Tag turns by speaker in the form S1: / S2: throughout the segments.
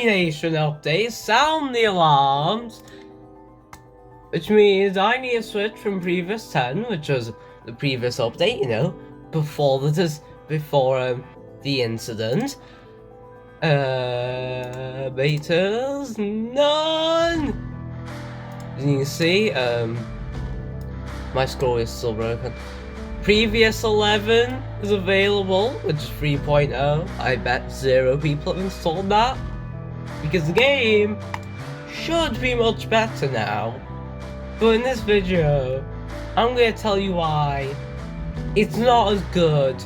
S1: Dummynation update, sound the alarms, which means I need to switch from previous 10, which was the previous update, you know, before the incident. Betas, none! As you can see, my score is still broken. Previous 11 is available, which is 3.0. I bet 0 people have installed that, because the game should be much better now. But in this video, I'm going to tell you why it's not as good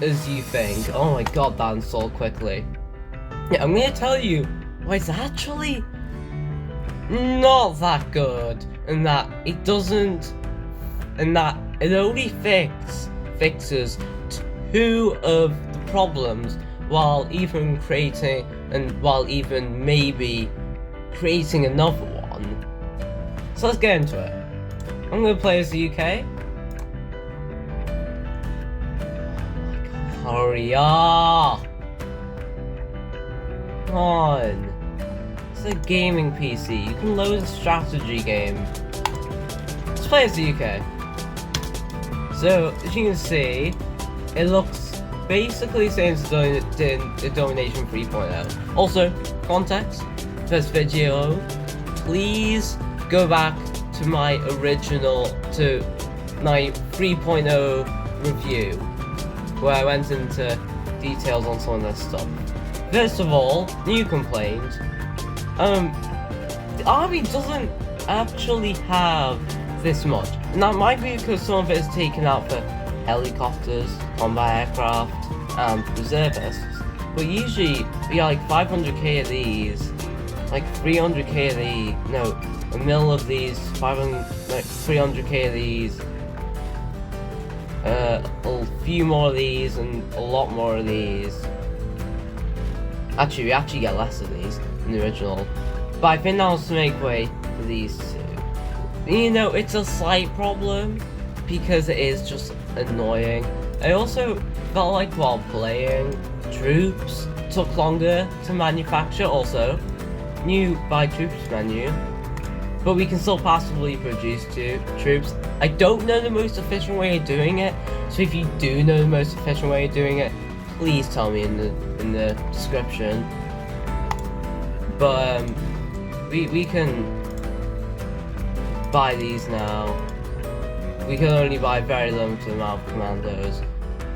S1: as you think. Oh my god, that installed quickly. Yeah, I'm going to tell you why it's actually not that good, and that it doesn't, and that it only fixes 2 of the problems, while even maybe creating another one. So let's get into it. I'm gonna play as the UK. Oh my god, hurry up! Come on. It's a gaming PC. You can load a strategy game. Let's play as the UK. So, as you can see, it looks basically the same as Dummynation 3.0. Also, context, first video, please go back to my 3.0 review, where I went into details on some of this stuff. First of all, new complaint, the army doesn't actually have this much, and that might be because some of it is taken out for helicopters, combat aircraft, and reservists. But usually we got like 500k of these, like 300k of these, no, a mil of these, 300k of these, a few more of these, and a lot more of these. Actually, we actually get less of these in the original, but I think that was to make way for these two. You know, it's a slight problem, because it is just annoying. I also felt like while playing, troops took longer to manufacture. Also, new buy troops menu, but we can still passively produce troops. I don't know the most efficient way of doing it, so if you do know the most efficient way of doing it, please tell me in the description. But we can buy these now. We can only buy a very limited amount of commandos.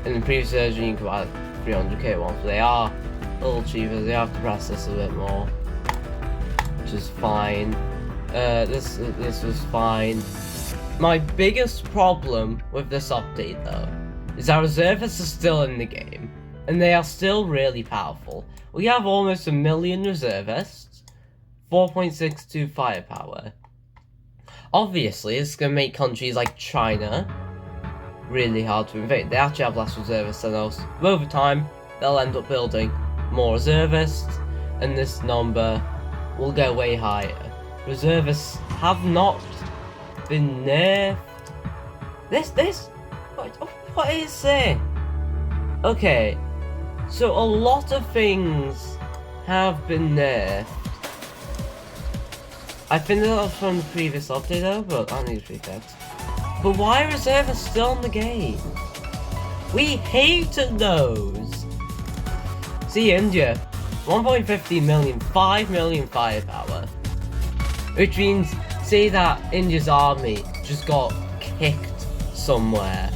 S1: In the previous version, you could buy 300k ones, but they are a little cheaper. They have to press this a bit more, which is fine. This was fine. My biggest problem with this update, though, is that reservists are still in the game, and they are still really powerful. We have almost 1 million reservists, 4.62 firepower. Obviously, it's going to make countries like China really hard to invade. They actually have less reservists than us. But over time, they'll end up building more reservists, and this number will go way higher. Reservists have not been nerfed. What is it? Okay, so a lot of things have been nerfed. I think that was from the previous update though, but that needs to be fixed. But why are reservists still in the game? We hated those! See, India, 1.50 million, 5 million firepower. Which means, say that India's army just got kicked somewhere.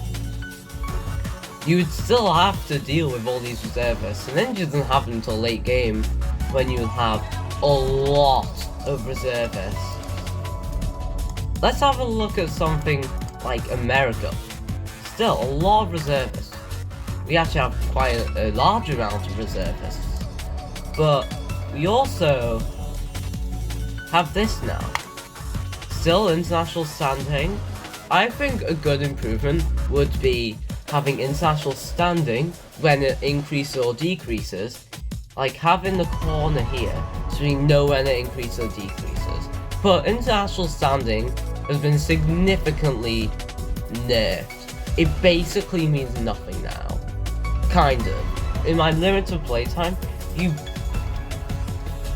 S1: You would still have to deal with all these reservists, and India doesn't have them until late game, when you have a lot of reservists. Let's have a look at something like America. Still, a lot of reservists. We actually have quite a large amount of reservists. But we also have this now. Still international standing. I think a good improvement would be having international standing when it increases or decreases. Like having the corner here, so we know when it increases or decreases. But international standing has been significantly nerfed. It basically means nothing now. Kind of. In my limited playtime,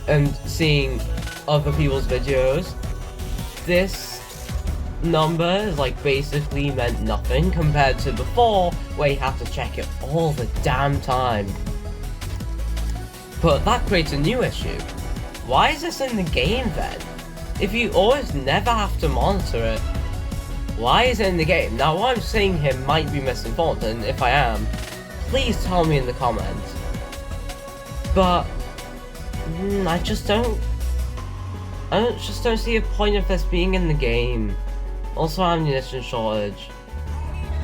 S1: and seeing other people's videos, this number is like basically meant nothing compared to before, where you have to check it all the damn time. But that creates a new issue. Why is this in the game then? If you always never have to monitor it, why is it in the game? Now what I'm saying here might be misinformed, and if I am, please tell me in the comments. But I just don't see a point of this being in the game. Also, ammunition shortage.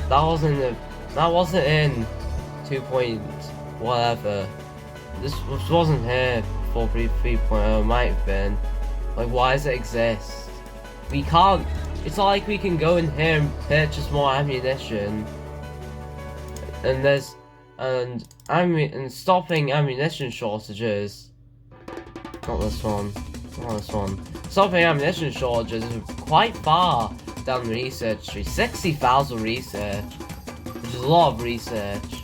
S1: That wasn't in 2 point whatever. This wasn't here before 3.0. Might have been. Like, why does it exist? We can't. It's not like we can go in here and purchase more ammunition. And stopping ammunition shortages. Not this one. Stopping ammunition shortages is quite far down the research tree. 60,000 research, which is a lot of research.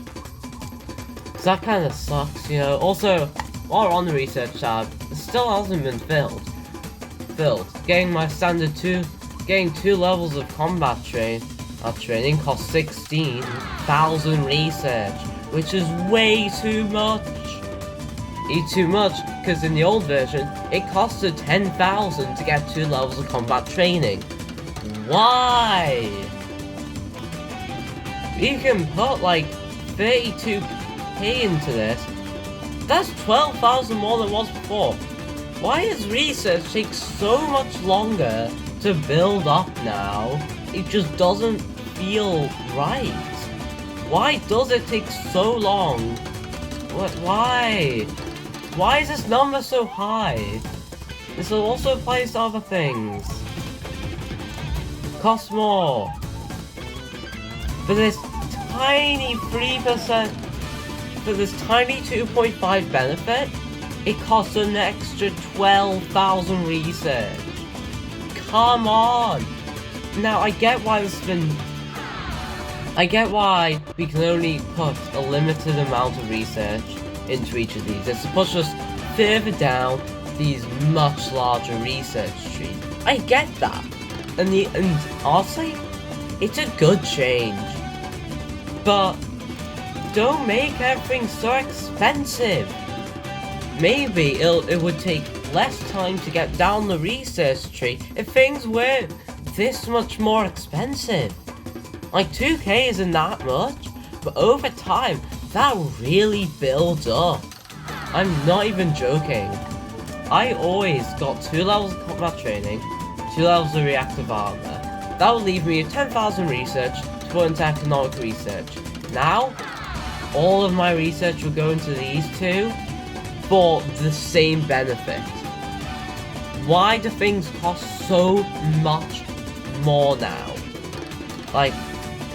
S1: So that kind of sucks, you know. Also, while we're on the research tab, it still hasn't been filled. Getting my standard 2, getting 2 levels of combat training costs 16,000 research, which is way too much. It's too much, because in the old version, it costed 10,000 to get 2 levels of combat training. Why? You can put like 32k into this. That's 12,000 more than it was before. Why does research take so much longer to build up now? It just doesn't feel right. Why does it take so long? Why? Why is this number so high? This also applies to other things. Costs more. For this tiny 3%, for this tiny 2.5 benefit, it costs an extra 12,000 research. Come on! Now, I get why we can only put a limited amount of research into each of these. It's to push us further down these much larger research trees. I get that. And honestly, it's a good change. But don't make everything so expensive. Maybe it would take less time to get down the research tree if things weren't this much more expensive. Like 2k isn't that much, but over time, that really builds up. I'm not even joking. I always got 2 levels of combat training, 2 levels of reactive armor. That would leave me with 10,000 research to put into economic research. Now, all of my research will go into these 2 for the same benefit. Why do things cost so much more now? Like,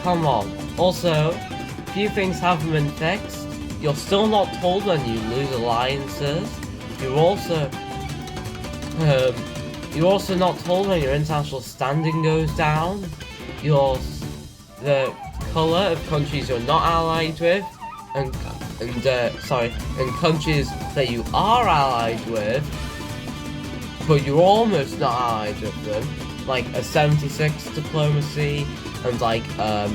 S1: come on. Also, few things haven't been fixed. You're still not told when you lose alliances. You're also not told when your international standing goes down. The color of countries you're not allied with, and countries that you are allied with, but you're almost not allied with them, like a 76 diplomacy, and like a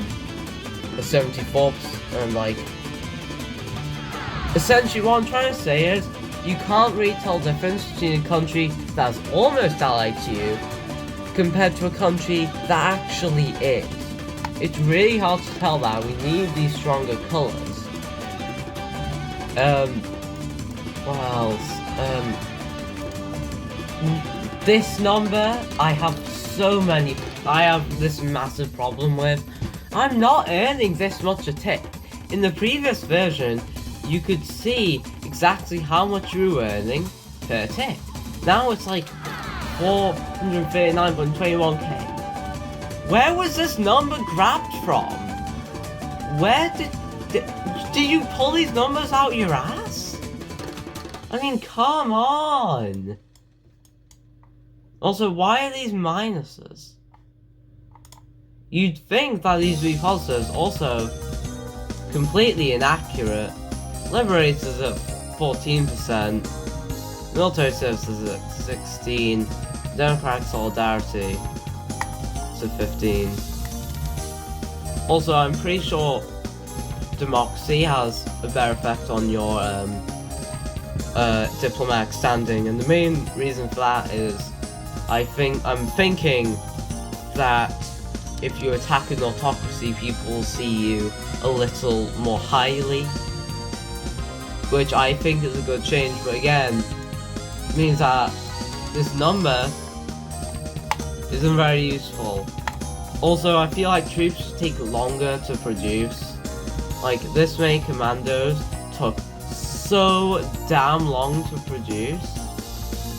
S1: 74, and like, essentially what I'm trying to say is, you can't really tell the difference between a country that's almost allied to you, compared to a country that actually is. It's really hard to tell that. We need these stronger colors. What else? This number, I have this massive problem with. I'm not earning this much a tick. In the previous version, you could see exactly how much you were earning per tick. Now it's like 439.21k. Where was this number grabbed from? Where did you pull these numbers out your ass? I mean, come on! Also, why are these minuses? You'd think that these would be positives. Also, completely inaccurate. Liberators at 14%. military service is at 16, democratic solidarity is at 15. Also, I'm pretty sure democracy has a better effect on your diplomatic standing, and the main reason for that is I'm thinking that if you attack an autocracy, people will see you a little more highly, which I think is a good change, but again, means that this number isn't very useful. Also, I feel like troops take longer to produce. Like, this many commandos took so damn long to produce.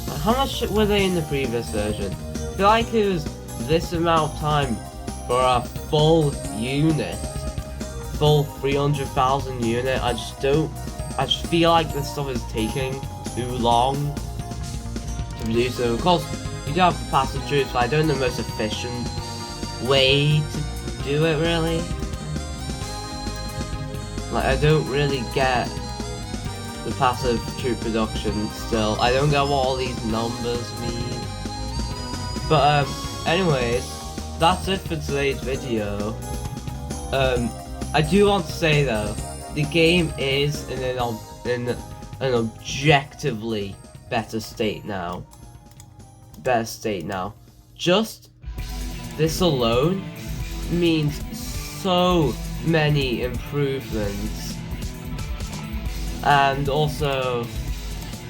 S1: Like, how much were they in the previous version? I feel like it was this amount of time for a full unit. Full 300,000 unit. I just feel like this stuff is taking too long to produce. So, of course, you do have passive troops, but I don't know the most efficient way to do it, really. Like, I don't really get the passive troop production still. I don't get what all these numbers mean. But, anyways, that's it for today's video. I do want to say, though, the game is in an objectively better state now. Just this alone means so many improvements, and also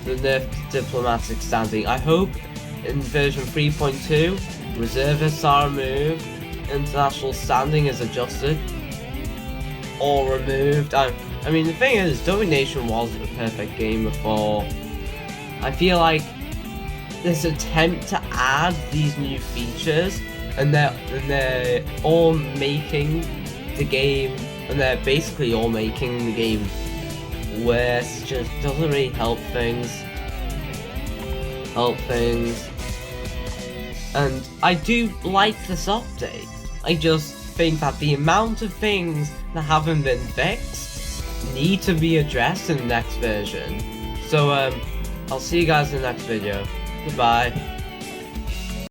S1: the nerfed diplomatic standing. I hope in version 3.2 reservists are removed, international standing is adjusted or removed. I mean, the thing is, Dummynation was a perfect game before. I feel like this attempt to add these new features, and they're all making the game, and they're basically all making the game worse. Just doesn't really help things. And I do like this update. I just think that the amount of things that haven't been fixed need to be addressed in the next version. So I'll see you guys in the next video. Goodbye.